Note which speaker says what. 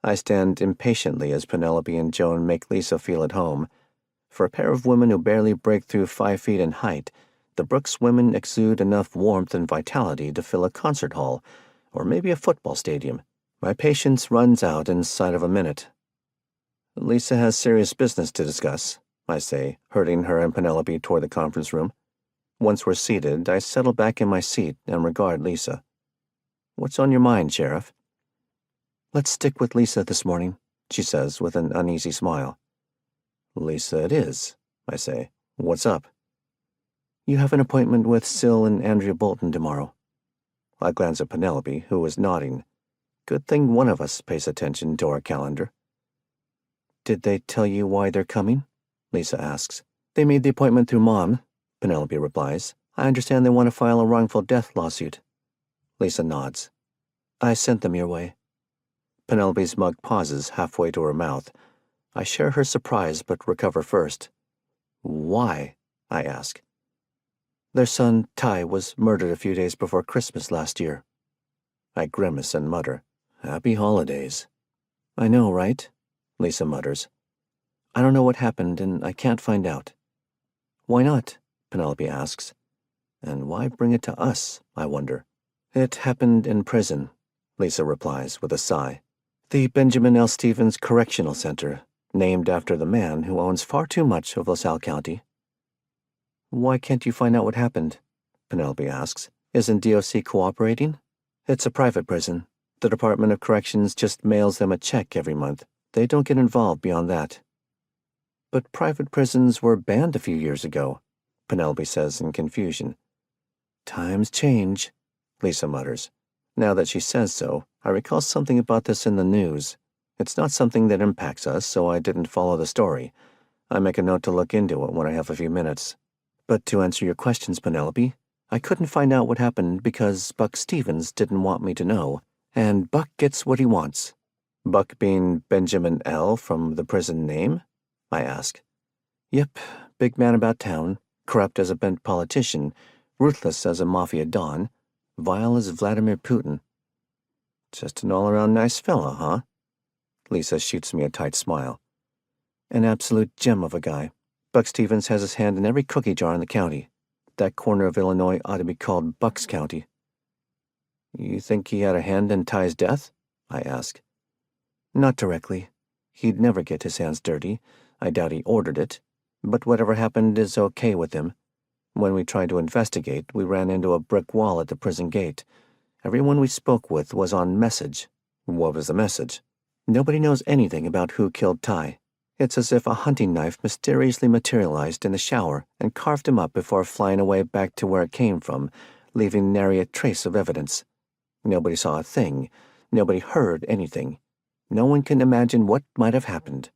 Speaker 1: I stand impatiently as Penelope and Joan make Lisa feel at home. For a pair of women who barely break through 5 feet in height, the Brooks women exude enough warmth and vitality to fill a concert hall, or maybe a football stadium. My patience runs out inside of a minute. Lisa has serious business to discuss, I say, herding her and Penelope toward the conference room. Once we're seated, I settle back in my seat and regard Lisa. What's on your mind, Sheriff? Let's stick with Lisa this morning, she says with an uneasy smile. Lisa it is, I say. What's up? You have an appointment with Syl and Andrea Bolton tomorrow. I glance at Penelope, who is nodding. Good thing one of us pays attention to our calendar. Did they tell you why they're coming? Lisa asks. They made the appointment through Mom, Penelope replies. I understand they want to file a wrongful death lawsuit. Lisa nods. I sent them your way. Penelope's mug pauses halfway to her mouth. I share her surprise but recover first. Why? I ask. Their son, Ty, was murdered a few days before Christmas last year. I grimace and mutter, Happy holidays. I know, right? Lisa mutters. I don't know what happened, and I can't find out. Why not? Penelope asks. And why bring it to us, I wonder? It happened in prison, Lisa replies with a sigh. The Benjamin L. Stevens Correctional Center, named after the man who owns far too much of LaSalle County. Why can't you find out what happened? Penelope asks. Isn't DOC cooperating? It's a private prison. The Department of Corrections just mails them a check every month. They don't get involved beyond that. But private prisons were banned a few years ago, Penelope says in confusion. Times change, Lisa mutters. Now that she says so, I recall something about this in the news. It's not something that impacts us, so I didn't follow the story. I make a note to look into it when I have a few minutes. But to answer your questions, Penelope, I couldn't find out what happened because Buck Stevens didn't want me to know, and Buck gets what he wants. Buck being Benjamin L. from the prison name? I ask. Yep, big man about town, corrupt as a bent politician, ruthless as a mafia don, vile as Vladimir Putin. Just an all-around nice fella, huh? Lisa shoots me a tight smile. An absolute gem of a guy. Buck Stevens has his hand in every cookie jar in the county. That corner of Illinois ought to be called Bucks County. You think he had a hand in Ty's death? I ask. Not directly. He'd never get his hands dirty. I doubt he ordered it. But whatever happened is okay with him. When we tried to investigate, we ran into a brick wall at the prison gate. Everyone we spoke with was on message. What was the message? Nobody knows anything about who killed Ty. It's as if a hunting knife mysteriously materialized in the shower and carved him up before flying away back to where it came from, leaving nary a trace of evidence. Nobody saw a thing. Nobody heard anything. No one can imagine what might have happened.